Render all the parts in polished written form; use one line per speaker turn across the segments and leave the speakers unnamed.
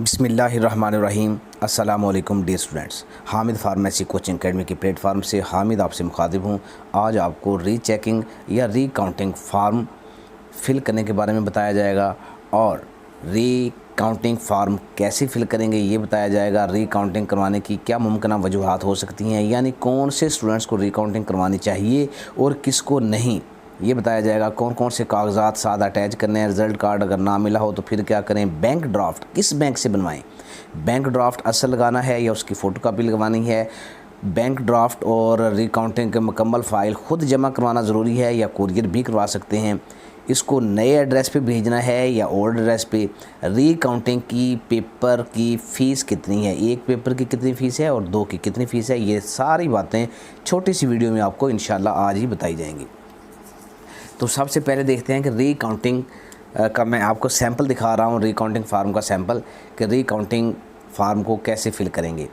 बिस्मिल्लाहिर्रहमानिर्रहीम। अस्सलाम वालेकुम dear students. Hamid pharmacy coaching academy के प्लेटफार्म से हामिद आपसे मुखातिब हूँ। आज आपको रीचेकिंग या रीकाउंटिंग फार्म फिल करने के बारे में बताया जाएगा और रीकाउंटिंग फार्म कैसे फिल करेंगे ये बताया जाएगा। रीकाउंटिंग करवाने की क्या मुमकिन वजूहात हो सकती हैं, यानी कौन से स्टूडेंट्स को रीकाउंटिंग करवानी चाहिए और किसको नहीं, ये बताया जाएगा। कौन कौन से कागजात साथ अटैच करने हैं, रिज़ल्ट कार्ड अगर ना मिला हो तो फिर क्या करें, बैंक ड्राफ्ट किस बैंक से बनवाएं, बैंक ड्राफ्ट असल लगाना है या उसकी फ़ोटोकॉपी लगवानी है, बैंक ड्राफ्ट और रिकाउंटिंग के मुकम्मल फ़ाइल ख़ुद जमा करवाना ज़रूरी है या कुरियर भी करवा सकते हैं, इसको नए एड्रेस पे भेजना है या ओल्ड एड्रेस पे, रीकाउंटिंग की पेपर की फ़ीस कितनी है, एक पेपर की कितनी फ़ीस है और दो की कितनी फ़ीस है, ये सारी बातें छोटी सी वीडियो में आपको इंशाल्लाह आज ही बताई जाएंगी। तो सबसे पहले देखते हैं कि रीकाउंटिंग का मैं आपको सैंपल दिखा रहा हूँ, रीकाउंटिंग फार्म का सैंपल कि रीकाउंटिंग फार्म को कैसे फिल करेंगे।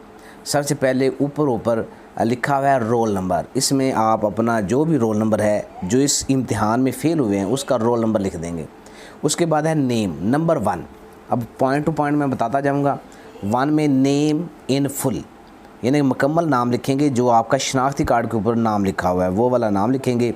सबसे पहले ऊपर लिखा हुआ है रोल नंबर, इसमें आप अपना जो भी रोल नंबर है जो इस इम्तिहान में फ़ेल हुए हैं उसका रोल नंबर लिख देंगे। उसके बाद है नेम नंबर 1। अब पॉइंट टू पॉइंट मैं बताता जाऊँगा। 1 में नेम इन फुल यानी मुकम्मल नाम लिखेंगे, जो आपका शनाख्ती कार्ड के ऊपर नाम लिखा हुआ है वो वाला नाम लिखेंगे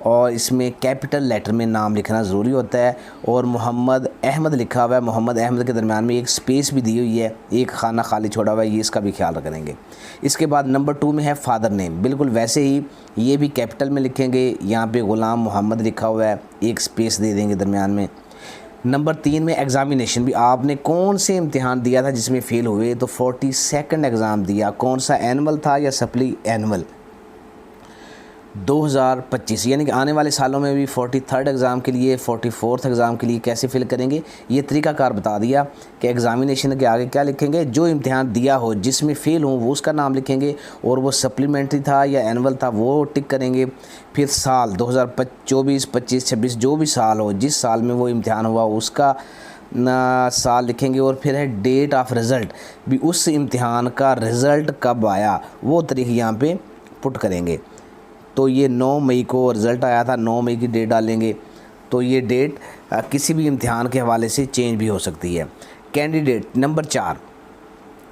और इसमें कैपिटल लेटर में नाम लिखना ज़रूरी होता है। और मोहम्मद अहमद लिखा हुआ है, मोहम्मद अहमद के दरमियान में एक स्पेस भी दी हुई है, एक खाना खाली छोड़ा हुआ है, ये इसका भी ख्याल रखेंगे। इसके बाद नंबर 2 में है फादर नेम, बिल्कुल वैसे ही ये भी कैपिटल में लिखेंगे, यहाँ पे ग़ुलाम मोहम्मद लिखा हुआ है, एक स्पेस दे देंगे दरमियान में। नंबर 3 में एग्ज़ामिनेशन, भी आपने कौन से इम्तिहान दिया था जिसमें फ़ेल हुए, तो 42nd एग्ज़ाम दिया, कौन सा एनुअल था या सप्ली एनुअल 2025, यानी कि आने वाले सालों में भी 43rd एग्ज़ाम के लिए 44th एग्ज़ाम के लिए कैसे फिल करेंगे ये तरीक़ाकार बता दिया कि एग्ज़ामिनेशन के आगे क्या लिखेंगे, जो इम्तिहान दिया हो जिसमें फ़ेल हो वो उसका नाम लिखेंगे और वो सप्लीमेंट्री था या एनुअल था वो टिक करेंगे। फिर साल 2024, 25, 26 जो भी साल हो, जिस साल में वो इम्तिहान हुआ उसका साल लिखेंगे। और फिर है डेट ऑफ रिज़ल्ट, भी उस इम्तिहान का रिज़ल्ट कब आया वो तारीख यहाँ पे पुट करेंगे। तो ये 9 मई को रिज़ल्ट आया था, 9 मई की डेट डालेंगे। तो ये डेट किसी भी इम्तिहान के हवाले से चेंज भी हो सकती है। कैंडिडेट नंबर 4,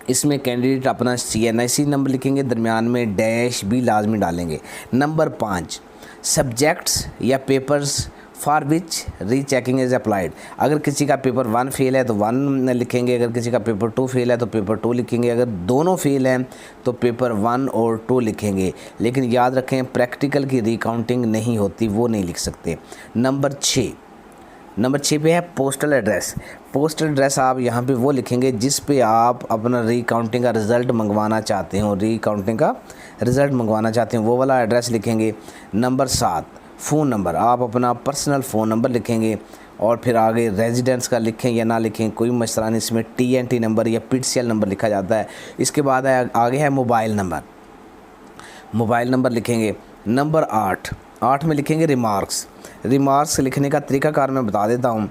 इसमें कैंडिडेट अपना CNIC नंबर लिखेंगे, दरमियान में डैश भी लाजमी डालेंगे। नंबर 5, सब्जेक्ट्स या papers for which rechecking is applied, अगर किसी का पेपर 1 फेल है तो 1 लिखेंगे, अगर किसी का पेपर 2 फेल है तो पेपर 2 लिखेंगे, अगर दोनों फेल हैं तो पेपर 1 और 2 लिखेंगे। लेकिन याद रखें प्रैक्टिकल की रिकाउंटिंग नहीं होती, वो नहीं लिख सकते। नंबर 6 पे है पोस्टल एड्रेस। पोस्टल एड्रेस आप यहाँ पे वो लिखेंगे जिस पे आप अपना रीकाउंटिंग का रिज़ल्ट मंगवाना चाहते हो, रीकाउंटिंग का रिज़ल्ट मंगवाना चाहते हैं वो वाला एड्रेस लिखेंगे। नंबर 7, फ़ोन नंबर, आप अपना पर्सनल फ़ोन नंबर लिखेंगे और फिर आगे रेजिडेंस का लिखें या ना लिखें कोई मसला नहीं, इसमें TNT नंबर या PTCL नंबर लिखा जाता है। इसके बाद आगे है मोबाइल नंबर लिखेंगे। नंबर 8 में लिखेंगे रिमार्क्स लिखने का तरीक़ाकार मैं बता देता हूँ।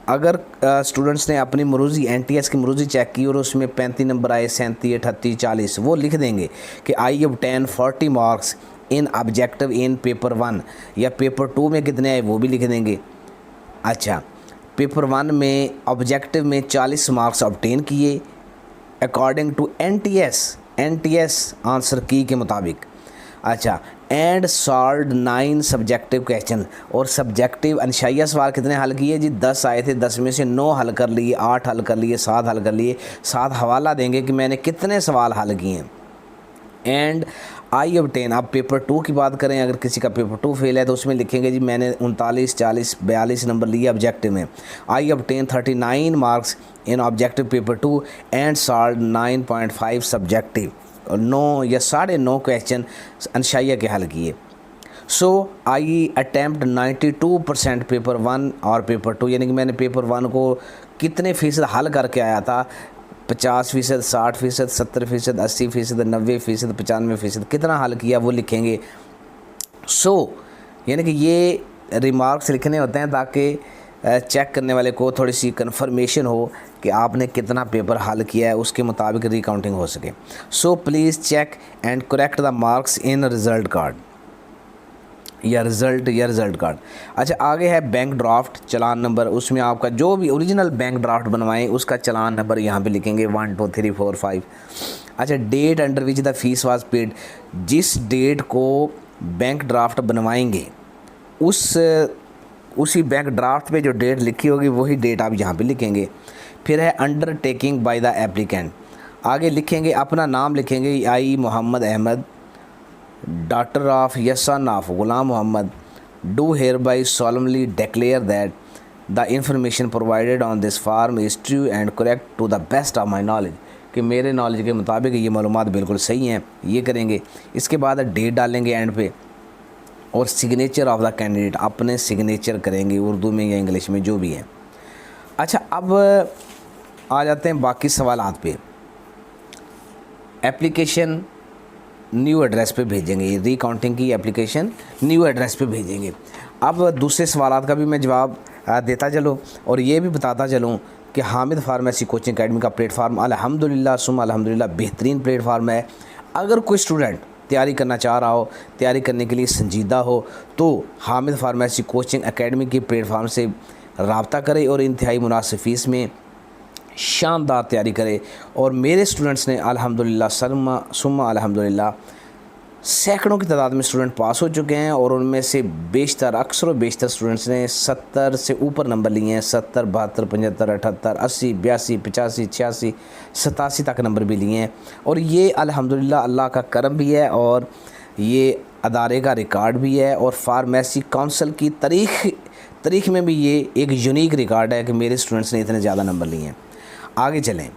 अगर स्टूडेंट्स ने अपनी मरूज़ी NTS की मरूज़ी चेक की और उसमें 35 नंबर आए, 37, 38, 40, वो लिख देंगे कि I obtain 40 marks in objective in paper 1, या पेपर 2 में कितने आए वो भी लिख देंगे। अच्छा, पेपर 1 में ऑब्जेक्टिव में 40 मार्क्स ऑब्टेन किए अकॉर्डिंग टू NTS आंसर की के मुताबिक। अच्छा, एंड सॉल्व 9 सब्जेक्टिव क्वेश्चन, और सब्जेक्टिव अनशाइया सवाल कितने हल किए जी, 10 आए थे, 10 में से 9 हल कर लिए, 8 हल कर लिए, 7 हल कर लिए, 7 हवाला देंगे कि मैंने कितने सवाल हल किए हैं। एंड आई ऑब्टेन, आप पेपर 2 की बात करें, अगर किसी का पेपर 2 फेल है तो उसमें लिखेंगे जी मैंने 39, 40, 42 नंबर लिए ऑब्जेक्टिव में। I obtain 39 marks in objective paper 2 and solve 9.5 subjective, और 9 या 9.5 क्वेश्चन अनशाइया के हल किए। सो आई अटैम्प्ट 92% पेपर 1 और पेपर 2, यानी कि मैंने पेपर 1 को कितने फ़ीसद हल करके आया था, 50%, 60%, 70%, 80%, 90%, 95%, कितना हल किया वो लिखेंगे। यानी कि ये रिमार्क्स लिखने होते हैं ताकि चेक करने वाले को थोड़ी सी कन्फर्मेशन हो कि आपने कितना पेपर हल किया है, उसके मुताबिक रिकाउंटिंग हो सके। Please check and correct the marks in result card, या रिज़ल्ट कार्ड। अच्छा, आगे है बैंक ड्राफ्ट चालान नंबर, उसमें आपका जो भी ओरिजिनल बैंक ड्राफ्ट बनवाएं उसका चालान नंबर यहाँ पे लिखेंगे 1 2 3 4 5। अच्छा, date under which the fees was paid, जिस डेट को बैंक ड्राफ्ट बनवाएंगे उसी बैंक ड्राफ्ट पे जो डेट लिखी होगी वही डेट आप यहाँ पे लिखेंगे। फिर है अंडरटेकिंग बाय द एप्लीकेंट, आगे लिखेंगे अपना नाम लिखेंगे I Mohammad Ahmad, daughter of या son of Ghulam Mohammad, do hereby solemnly declare that the information provided on this form is true and correct to the best of my knowledge, कि मेरे knowledge के मुताबिक ये मालूमात बिल्कुल सही हैं, ये करेंगे। इसके बाद डेट डालेंगे एंड पे, और सिग्नेचर ऑफ द कैंडिडेट, अपने सिग्नेचर करेंगे उर्दू में या इंग्लिश में जो भी है। अच्छा, अब आ जाते हैं बाकी सवालात पे। एप्लीकेशन न्यू एड्रेस पे भेजेंगे, रीकाउंटिंग की एप्लीकेशन न्यू एड्रेस पे भेजेंगे। अब दूसरे सवालात का भी मैं जवाब देता चलूँ और ये भी बताता चलूँ कि हामिद फार्मेसी कोचिंग एकेडमी का प्लेटफार्म अल्हम्दुलिल्लाह सुम्मा अल्हम्दुलिल्लाह बेहतरीन प्लेटफार्म है। अगर कोई स्टूडेंट तैयारी करना चाह रहा हो, तैयारी करने के लिए संजीदा हो, तो हामिद फार्मेसी कोचिंग एकेडमी के प्लेटफार्म से रब्ता करे और इंतहाई मुनासिब फ़ीस में शानदार तैयारी करे। और मेरे स्टूडेंट्स ने अल्हम्दुलिल्लाह सुम्मा अल्हम्दुलिल्लाह सैकड़ों की तादाद में स्टूडेंट पास हो चुके हैं, और उनमें से अक्सर व बेशतर स्टूडेंट्स ने 70 से ऊपर नंबर लिए हैं, 70 72 75 78 80 82 85 86 87 तक नंबर भी लिए हैं। और ये अल्हम्दुलिल्लाह अल्लाह का करम भी है, और ये अदारे का रिकॉर्ड भी है, और फार्मेसी काउंसिल की तारीख़ में भी ये एक यूनिक रिकॉर्ड है कि मेरे स्टूडेंट्स ने इतने ज़्यादा नंबर लिए हैं। आगे चलें,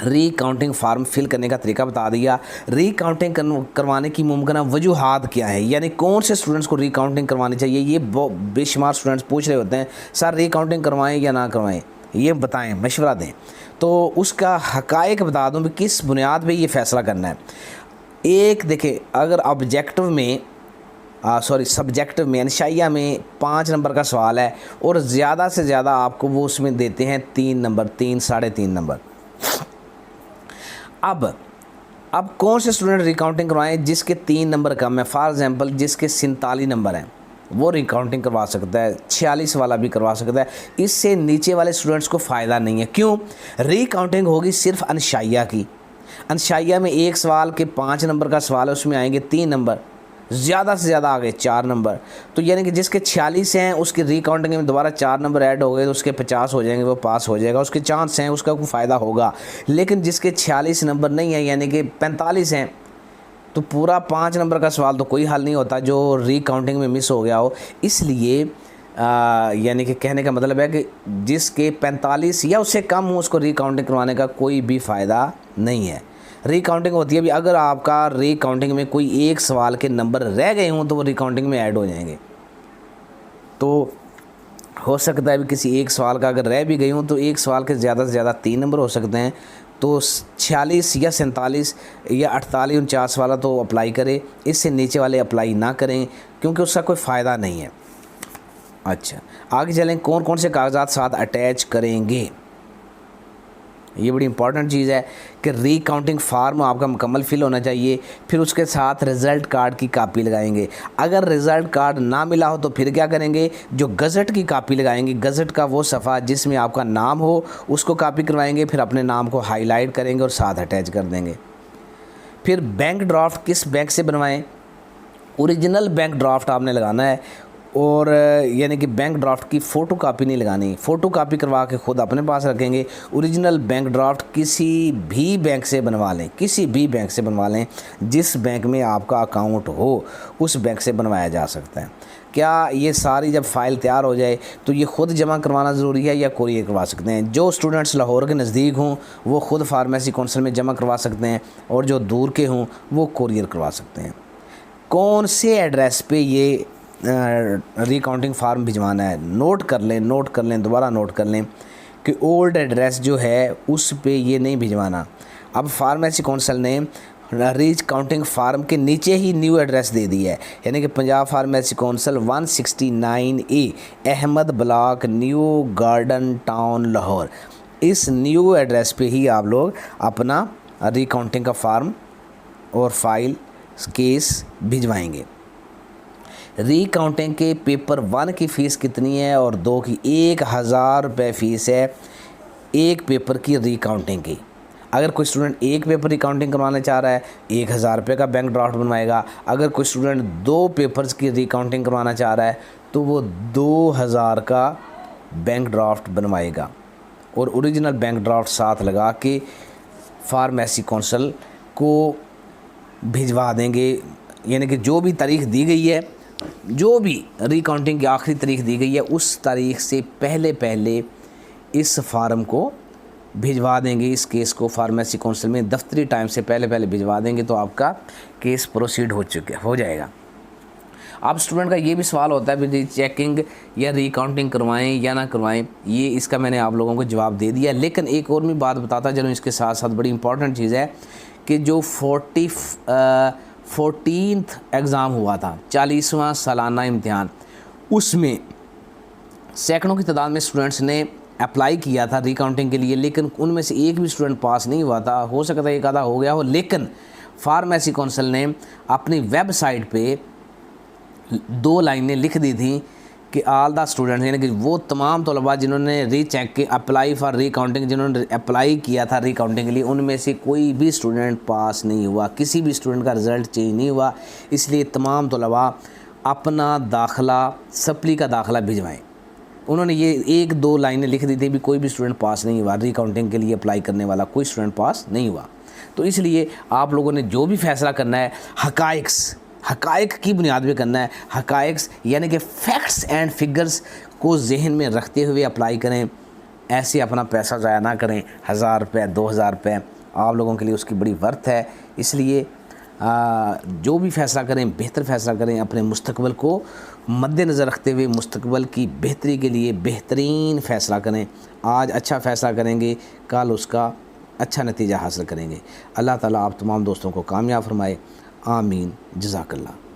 रीकाउंटिंग फार्म फिल करने का तरीका बता दिया। रीकाउंटिंग करवाने की मुमकिन वजूहात क्या है, यानी कौन से स्टूडेंट्स को रीकाउंटिंग करवानी चाहिए, ये बेशुमार स्टूडेंट्स पूछ रहे होते हैं सर रीकाउंटिंग करवाएं या ना करवाएं, ये बताएं, मशवरा दें। तो उसका हक़ाइक़ बता दूं कि किस बुनियाद पे ये फ़ैसला करना है। एक देखें, अगर ऑब्जेक्टिव में सब्जेक्टिव में यानी शाइया में 5 नंबर का सवाल है और ज़्यादा से ज़्यादा आपको वो उसमें देते हैं 3 नंबर, 3 साढ़े 3 नंबर। अब कौन से स्टूडेंट रिकाउंटिंग करवाएं जिसके 3 नंबर कम है। फॉर एग्जांपल जिसके 47 नंबर हैं वो रिकाउंटिंग करवा सकता है, 46 वाला भी करवा सकता है। इससे नीचे वाले स्टूडेंट्स को फ़ायदा नहीं है। क्यों? रिकाउंटिंग होगी सिर्फ अनशाइया की। अनशाइया में एक सवाल के 5 नंबर का सवाल है, उसमें आएंगे 3 नंबर, ज़्यादा से ज़्यादा आ गए 4 नंबर। तो यानी कि जिसके 46 हैं उसकी रिकाउंटिंग में दोबारा 4 नंबर ऐड हो गए तो उसके 50 हो जाएंगे, वो पास हो जाएगा, उसके चांस हैं, उसका कोई फ़ायदा होगा। लेकिन जिसके 46 नंबर नहीं है यानी कि 45 हैं, तो पूरा 5 नंबर का सवाल तो कोई हल नहीं होता जो रिकाउंटिंग में मिस हो गया हो। इसलिए यानी कि कहने का मतलब है कि जिसके 45 या उससे कम हो उसको रिकाउंटिंग करवाने का कोई भी फ़ायदा नहीं है। रिकाउंटिंग होती है भी अगर आपका रिकाउंटिंग में कोई एक सवाल के नंबर रह गए हों तो वो रिकाउंटिंग में ऐड हो जाएंगे। तो हो सकता है भी किसी एक सवाल का अगर रह भी गई हों तो एक सवाल के ज़्यादा से ज़्यादा 3 नंबर हो सकते हैं। तो 46 या 47 या 48 49 वाला तो अप्लाई करें, इससे नीचे वाले अप्लाई ना करें क्योंकि उसका कोई फ़ायदा नहीं है। अच्छा, आगे चलें, कौन कौन से कागजात साथ अटैच करेंगे। ये बड़ी इंपॉर्टेंट चीज़ है कि रीकाउंटिंग फार्म आपका मुकम्मल फिल होना चाहिए। फिर उसके साथ रिज़ल्ट कार्ड की कापी लगाएंगे। अगर रिज़ल्ट कार्ड ना मिला हो तो फिर क्या करेंगे, जो गज़ट की कापी लगाएंगे, गज़ट का वो सफ़ा जिसमें आपका नाम हो उसको कापी करवाएंगे, फिर अपने नाम को हाईलाइट करेंगे और साथ अटैच कर देंगे। फिर बैंक ड्राफ्ट किस बैंक से बनवाएं, ओरिजिनल बैंक ड्राफ्ट आपने लगाना है, और यानी कि बैंक ड्राफ्ट की फ़ोटो कापी नहीं लगानी, फ़ोटो कापी करवा के ख़ुद अपने पास रखेंगे। ओरिजिनल बैंक ड्राफ्ट किसी भी बैंक से बनवा लें, किसी भी बैंक से बनवा लें, जिस बैंक में आपका अकाउंट हो उस बैंक से बनवाया जा सकता है। क्या ये सारी जब फ़ाइल तैयार हो जाए तो ये ख़ुद जमा करवाना ज़रूरी है या कोरियर करवा सकते हैं। जो स्टूडेंट्स लाहौर के नज़दीक हों वो ख़ुद फार्मेसी काउंसिल में जमा करवा सकते हैं, और जो दूर के हों वो कोरियर करवा सकते हैं। कौन से एड्रेस पे ये रिकाउंटिंग फार्म भिजवाना है, नोट कर लें, दोबारा नोट कर लें कि ओल्ड एड्रेस जो है उस पे ये नहीं भिजवाना। अब फार्मेसी काउंसिल ने रिकाउंटिंग फार्म के नीचे ही न्यू एड्रेस दे दिया है, यानी कि Punjab pharmacy council 169A Ahmad block, new garden town, Lahore. इस न्यू एड्रेस पे ही आप लोग अपना रिकाउंटिंग का फार्म और फाइल केस भिजवाएंगे। रीकाउंटिंग के पेपर 1 की फ़ीस कितनी है और 2 की 1000 रुपये फ़ीस है एक पेपर की रीकाउंटिंग की। अगर कोई स्टूडेंट एक पेपर रिकाउंटिंग करवाना चाह रहा है 1000 रुपये का बैंक ड्राफ्ट बनवाएगा। अगर कोई स्टूडेंट 2 पेपर्स की रिकाउंटिंग करवाना चाह रहा है तो वो 2000 का बैंक ड्राफ्ट बनवाएगा और ओरिजिनल बैंक ड्राफ्ट साथ लगा के फार्मेसी काउंसिल को भिजवा देंगे। यानी कि जो भी तारीख दी गई है, जो भी रिकाउंटिंग की आखिरी तारीख दी गई है, उस तारीख से पहले इस फार्म को भिजवा देंगे। इस केस को फार्मेसी काउंसिल में दफ्तरी टाइम से पहले भिजवा देंगे तो आपका केस प्रोसीड हो जाएगा। अब स्टूडेंट का ये भी सवाल होता है भी चेकिंग या रिकाउंटिंग करवाएं या ना करवाएं, ये इसका मैंने आप लोगों को जवाब दे दिया। लेकिन एक और भी बात बताता चलूँ इसके साथ साथ, बड़ी इंपॉर्टेंट चीज़ है कि जो 14th एग्ज़ाम हुआ था, 40वां सालाना इम्तिहान, उसमें सैकड़ों की तादाद में स्टूडेंट्स ने अप्लाई किया था रिकाउंटिंग के लिए, लेकिन उनमें से एक भी स्टूडेंट पास नहीं हुआ था। हो सकता है एक आधा हो गया हो, लेकिन फार्मेसी काउंसिल ने अपनी वेबसाइट पे 2 लाइनें लिख दी थी कि ऑल द स्टूडेंट्स, यानी कि वो तमाम तलबा जिन्होंने रीचेक के अप्लाई फॉर रिकाउंटिंग, जिन्होंने अप्लाई किया था रिकाउंटिंग के लिए, उनमें से कोई भी स्टूडेंट पास नहीं हुआ, किसी भी स्टूडेंट का रिज़ल्ट चेंज नहीं हुआ। इसलिए तमाम तलबा अपना दाखिला, सप्ली का दाखिला भिजवाएँ। उन्होंने ये 1-2 लाइनें लिख दी थी भी कोई भी स्टूडेंट पास नहीं हुआ, रिकाउंटिंग के लिए अप्लाई करने वाला कोई स्टूडेंट पास नहीं हुआ। तो इसलिए आप लोगों ने जो भी फ़ैसला करना है हक़ाइक़ की बुनियाद पे करना है। हक़ाइक़ यानी कि फैक्ट्स एंड फिगर्स को जहन में रखते हुए अप्लाई करें। ऐसे अपना पैसा ज़ाया ना करें। 1000 रुपये 2000 रुपये आप लोगों के लिए उसकी बड़ी वर्थ है। इसलिए जो भी फ़ैसला करें बेहतर फ़ैसला करें, अपने मुस्तकबिल को मद्देनज़र रखते हुए मुस्तकबिल की बेहतरी के लिए बेहतरीन फ़ैसला करें। आज अच्छा फ़ैसला करेंगे, कल उसका अच्छा नतीजा हासिल करेंगे। अल्लाह ताला आप तमाम दोस्तों को कामयाब फरमाए। आमीन। जज़ाकल्लाह।